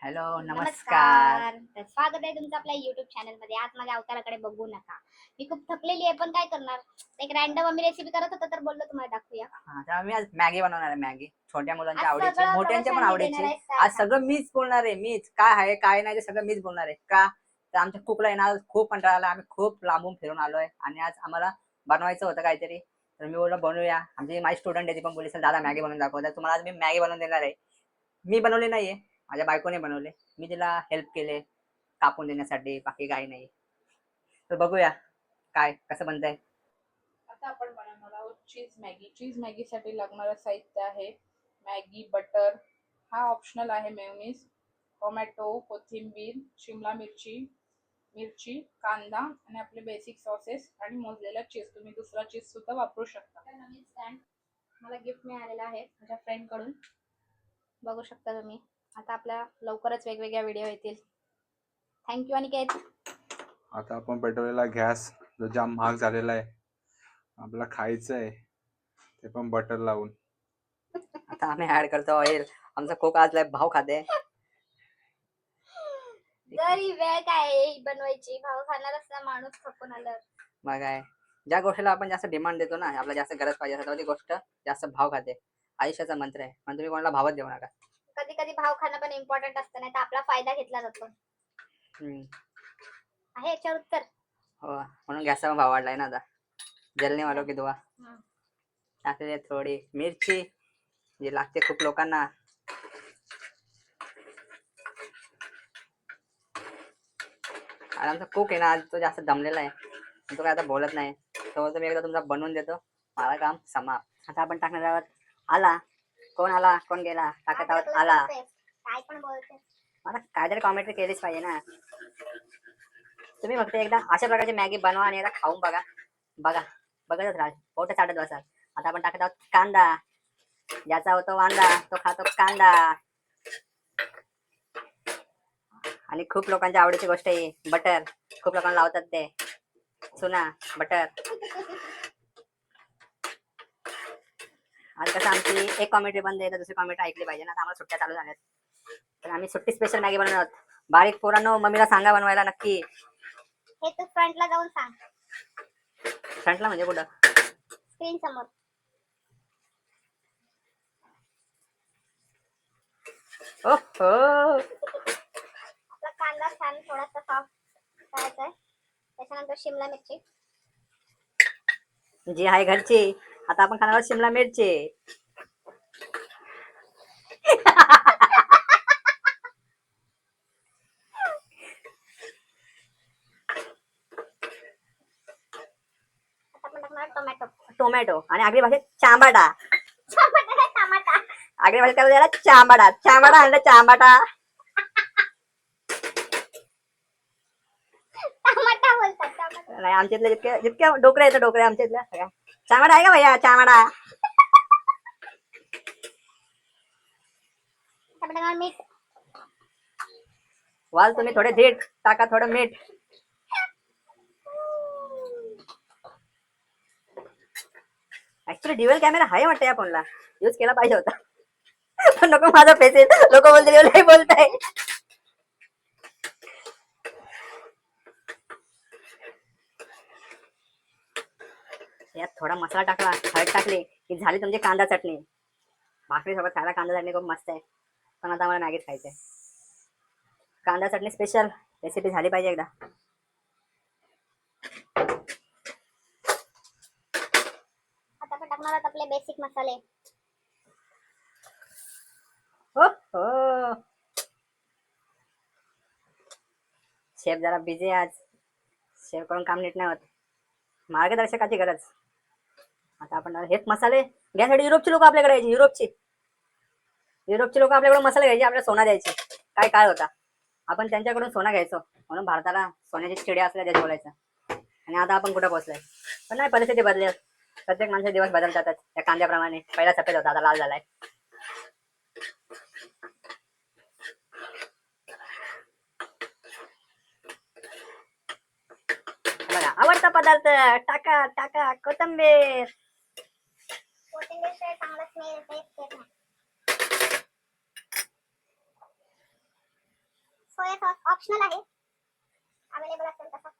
Hello, नमस्कार. नमस्कार. तर स्वागत आहे तुमचं आपल्या युट्यूब चॅनल मध्ये. आज माझ्या अवताराकडे बघू नका. मी खूप थकलेली आहे, पण काय करणार. एक रॅन्डम आम्ही रेसिपी करत होतो, तर बोललो तुम्हाला दाखवूया. तर आम्ही आज मॅगी बनवणार आहे. मॅगी छोट्या मुलांच्या आज आवडीची, सगळं मोठ्यांच्या पण प्रवाशांनी देणार आवडीची. आहे आज काय? सगळं मीच बोलणार आहे. मीच काय आहे काय नाही ते सगळं मीच बोलणार आहे. का तर आमच्या कुकला येणार खूप कंटाळा आला. आम्ही खूप लांबून फिरून आलोय आणि आज आम्हाला बनवायचं होतं काहीतरी. तर मी बोललो बनवूया. आमची माझी स्टुडंट आहे, ती पण बोलली सर दादा मॅगी बनवून दाखव. तर तुम्हाला आज मी मॅगी बनवून देणार आहे. मी बनवली नाहीये, माझ्या बायकोने बनवले. मी तिला हेल्प केले कापून देण्यासाठी, बाकी काही नाही. तर बघूया काय कसं बनतंय. आता आपण बनवणार आहोत चीज मॅगी. चीज मॅगीसाठी लागणारं साहित्य आहे मॅगी, बटर, हा ऑप्शनल आहे, मेयोनीज, टोमॅटो, कोथिंबीर, शिमला मिरची, कांदा आणि आपले बेसिक सॉसेस आणि मोजलेला चीज. तुम्ही दुसरा चीज सुद्धा वापरू शकता. नवीन स्टँड मला गिफ्ट मिळालेला आहे माझ्या फ्रेंड कडून. बघू शकता तुम्ही. आता आपल्या लवकरच वेगवेगळ्या व्हिडिओ येतील. थँक्यू अनिकेत. आता आपण पेटवलेला गॅस जो जाम महाग झालेला आहे, आपल्याला खायचं आहे ते पण बटर लावून. आता आम्ही ऍड करतो ऑइल. आमचा कोक आज लय भाव खाते. जरी वेळ काय आहे बनवायची, भाव खाणार असला माणूस थकून आलं. मग काय, ज्या गोष्टीला आपण जास्त डिमांड देतो ना, आपल्याला जास्त गरज पाहिजे असते, ती गोष्ट जास्त भाव खाते. आयुष्याचा मंत्र आहे, पण तुम्ही कोणाला भावच देऊ नका. कधी कधी भाव खाणं पण इम्पॉर्टंट असतं, नाही तर आपला फायदा घेतला जातो. हम्म. आहे याच्यावर उत्तर. हो, म्हणून गॅसचा भाव वाढलाय ना आता. जलने वालो की दुआ. हम्म. टाकलेली थोडी मिरची जी लागते खूप लोकांना. आणि आमचा कुक आहे ना, आज तो जास्त दमलेला आहे, तो काय आता बोलत नाही. तो मी एकदा तुमचा बनवून देतो, मला काम समाप्त. आता आपण टाकणार आहोत आला. कोण आला कोण गेला, टाकत आहोत आला. काय पण बोलते. मला काहीतरी कॉमेंट्री केलीच पाहिजे ना. तुम्ही फक्त एकदा अशा प्रकारची मॅगी बनवा आणि एकदा खाऊन बघा. बघा बघतच राहा, पोट चाटत बसाल. आता आपण टाकत आहोत कांदा. ज्याचा होतो वांदा तो खातो कांदा. आणि खूप लोकांच्या आवडीची गोष्ट आहे बटर. खूप लोकांना लावतात ते चुना बटर. आणि कसं आमची एक कॉमेंट्री बंद आहे तर दुसरी कॉमेंट्री ऐकली पाहिजे ना. आता आम्हाला सुट्ट्या चालू झाल्यात, तर आम्ही सुट्टी स्पेशल मॅगी बनवणार आहोत. बारीक पोरांनो, मम्मीला सांगा बनवायला नक्की. हे तू फ्रंटला जाऊन सांग. फ्रंटला म्हणजे कुठं? स्क्रीन समोर. ओहो, आपला कांदा छान थोडासा सॉफ्ट करायचा आहे. त्याच्यानंतर शिमला मिरची. जी आहे घरची. आता आपण खाणार आहोत शिमला मिरची. आता आपण टाकणार टोमॅटो. टोमॅटो आणि आगरी भाषेत चांबाटा. टमाटा. आगरी भाषेत काय बोलतात, चांबाटा. चांबाटा आणलं चांबाटा. टमाटा बोलतात टमाटा. नाही, आमच्यातले जितके जितके डोकरे आहेत डोकरे आमच्यातल्या सगळ्या. चांबाटा आहे का भैया, चांबाटा. आपण टाकणार मीठ. वाल तुम्ही थोडे धीट टाका, थोडं मीठ. ऍक्च्युली ड्युअल कॅमेरा आहे वाटतं या फोनला, यूज केला पाहिजे होता. पण नको, माझा फेस लोक बोलते नाही बोलताय. यात थोडा मसाला टाकला, हळद टाकली की झाली तुमची कांदा चटणी. भाकरी सोबत खायला कांदा चटणी खूप मस्त आहे, पण आता मला मॅगीच खायचंय. कांदा चटणी स्पेशल रेसिपी झाली पाहिजे एकदा. आता आपण टाकणार आहोत आपले बेसिक मसाले. हो हो, शेफ जरा बिझी आज. शेफ कडून काम नीट नाही होत, मार्गदर्शकाची गरज. आता आपण हेच मसाले घ्यायसाठी युरोपची लोक आपल्याकडे यायची. युरोपची लोक आपल्याकडून मसाले घ्यायचे, आपल्याला सोना द्यायचे. काय काळ होता, आपण त्यांच्याकडून सोना घ्यायचो, म्हणून भारताला सोन्याची चिड्या असल्या देश बोलायचं. आणि आता आपण कुठं पोहोचलोय. पण नाही, परिस्थिती बदलेल. प्रत्येक माणसाचे दिवस बदलतात. त्या कांद्याप्रमाणे पहिला सफेद होता, आता लाल झालाय. बघा, आवडता पदार्थ टाका टाका कोथिंबीर. कोथिंबीर चांगला स्मेल येते. सोया सॉस ऑप्शनल आहे, अवेलेबल असेल तसा.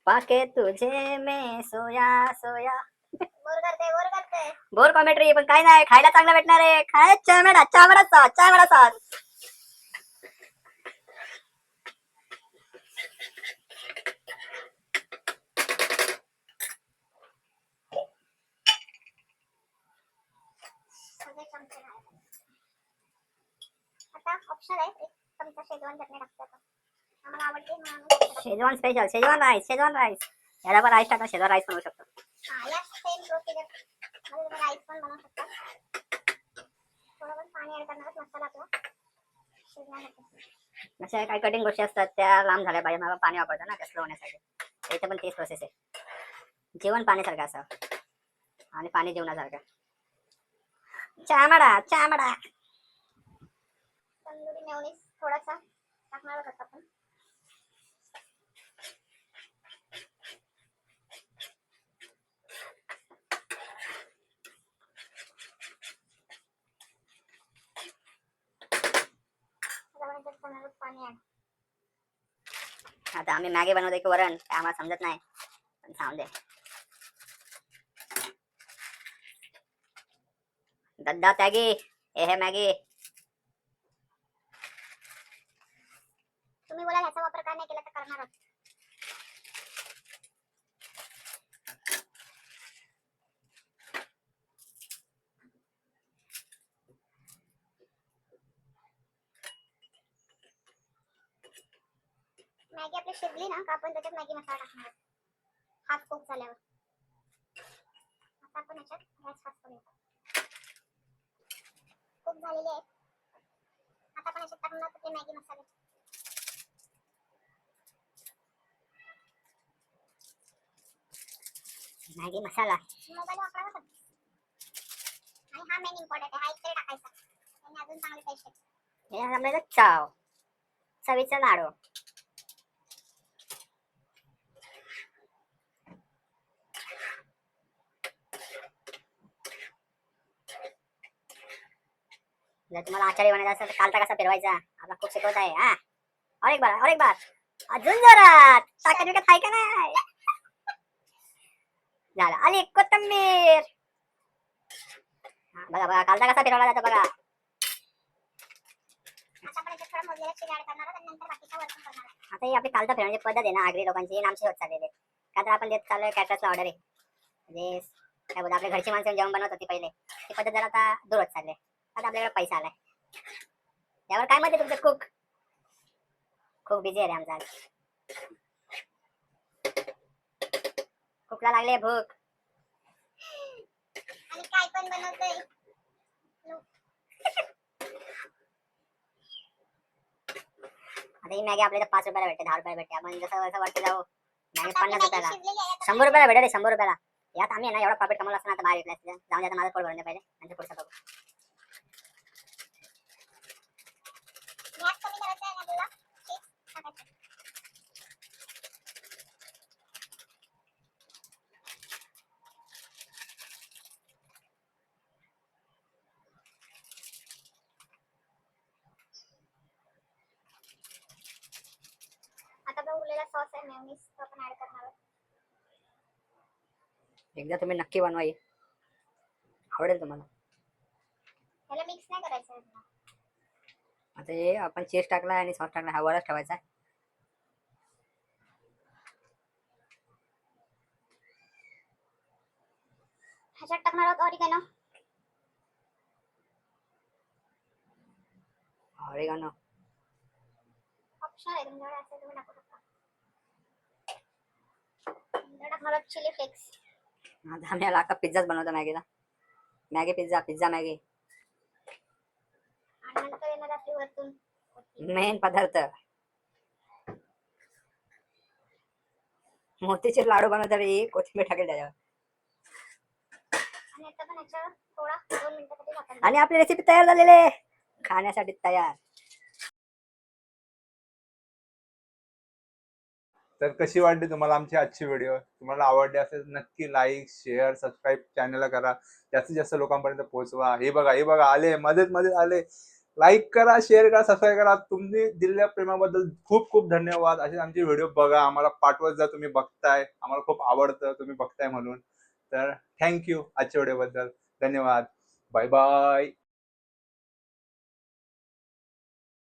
पाके तुझे में सोया सोया. बोर करते. बोर कॉमेंट्री पण काय नाही, खायला चांगलं भेटणार आहे. खाय चामडा सॉस. सगळे चमचे घालायचे. आता ऑप्शनल आहे, एक चमचा शेजवान चटणी टाकतो. आम्हाला आवडते म्हणून शेजवान स्पेशल, शेजवान राईस. याला पण राईस टाका, शेजवान राईस बनवू शकतो. या सेम प्रोसिजर मध्ये तुम्ही राईस पण बनवू शकता. थोडं पाणी ऍड करणार, मसाला आपला शिजण्यासाठी. अशा काही कठीण गोष्टी असतात त्या लांब झाल्या पाहिजे. मला पाणी वापरतो ना कसलं होण्यासाठी. इथे पण तेच प्रोसेस आहे. जेवण पाण्यासारखं असं आणि पाणी जेवणासारखं. चामडा. तंदुरी मेयोनीज थोडासा टाकणार आहोत आपण. पाणी ऍड. आता आम्ही मॅगी बनवतो की वरण काय आम्हाला समजत नाही, पण सांगू दे. दद्दा त्यागी हे मॅगी. तुम्ही बोला ह्याचा वापर का नाही केला तर करणार आहोत. मॅगी आपली शिजली ना का आपण त्याच्यात मॅगी मसाला टाकणार आहोत. हाफ कुक झाल्यावर आता आपण याच्यात गॅस फास्ट करूया. कुक झालेली आहे. आता आपण याच्यात टाकणार आहोत मॅगी मसाले. मॅगी मसाला मोबाईल वापरावा का? आणि हा मेन इम्पॉर्टंट आहे, हा इकडे टाकायचा. त्याने अजून चांगली टेस्ट येते. हे आपल्याला चाव चवीचा लाडू. जर तुम्हाला आचारी बनायचा असेल तर कालता कसा फिरवायचा आपला खूप शिकवत आहे. हा और एक बार अजून जोरात ताकद विकत आहे का नाही. झालं आली कोथंबीर. बघा कालता कसा फिरवला जातो बघा. आता आपण याच्यात थोडा मोजलेला चीज ऍड करणार आहोत आणि नंतर बाकीचा वरतून करणार आहोत. आता ही आपली कालता फिरवण्याची पद्धत आहे ना, आगरी लोकांची नामशी होत चाललेली. का तर आपण देत चाललोय कॅटरर्सला ऑर्डर आहे. म्हणजे काय बोलतो आपल्या घरची माणसं जेवण बनवत होती पहिले, ती पद्धत जरा आता दूर होत चालली. आता आपल्याकडे पैसा आलाय. यावर काय मत आहे तुमचं? कुक खूप बिझी आहे रे आमचा. कुकला लागले भूक. आणि काय पण बनवतोय. आता ही मॅगी आपल्याला 5 रुपयाला भेटते, 10 रुपयाला भेटते. आपण जसं जसं वरती जाऊ मॅगी आता आपली 50 मॅगी रुपयाला, शिजलेली आहे. आता 100 रुपयाला भेटेल. 100 रुपयाला यात आम्ही ना एवढा प्रॉफिट कमवला असताना आता बाहेर विकला असतं. जाऊन द्या, माझं पोट भरून द्या पहिले, नंतर पुढचं बघू. गॅस कमी करायचा आहे आपल्याला. चीज टाकायचं. आता जो उरलेला सॉस आहे मेयोनीज तो आपण ऍड करणार आहोत. एकदा तुम्ही नक्की बनवा, आवडेल तुम्हाला. ह्याला मिक्स नाही करायचं आहे. आता हे आपण चीज टाकला आणि सॉस टाकला, हा वरच ठेवायचा. ह्याच्यात टाकणार आहोत ऑरिगॅनो. ऑरिगॅनो ऑप्शनल आहे, तुमच्याकडे असेल तुम्ही टाकू शकता. नंतर टाकणार आहोत चिली फ्लेक्स. आता आम्ही याला पिझ्झाच बनवतो मॅगीला. मॅगी पिझ्झा मॅगी आणि नंतर येणार आपली वरतून मेन पदार्थ. मोतीचूर लाडू बनवताना कोथिंबीर टाकेल त्याच्यावर. आणि आता पण याच्यावर थोडा 2 मिनिटांसाठी झाकण. आणि आपली रेसिपी तयार झालेली आहे, खाण्यासाठी तयार. तर कशी वाटली तुम्हाला आमची आजची व्हिडिओ? तुम्हाला आवडली असेल नक्की लाईक शेअर सबस्क्राईब चॅनलला करा. जास्तीत जास्त लोकांपर्यंत पोहोचवा. हे बघा आले, मध्ये आले. लाईक करा, शेअर करा, सबस्क्राईब करा. तुम्ही दिलेल्या प्रेमाबद्दल खूप खूप धन्यवाद. असे आमचे व्हिडिओ बघा, आम्हाला पाठवत जा. तुम्ही बघताय, आम्हाला खूप आवडतं तुम्ही बघताय म्हणून. तर थँक्यू आजच्या व्हिडिओबद्दल. धन्यवाद. Bye bye.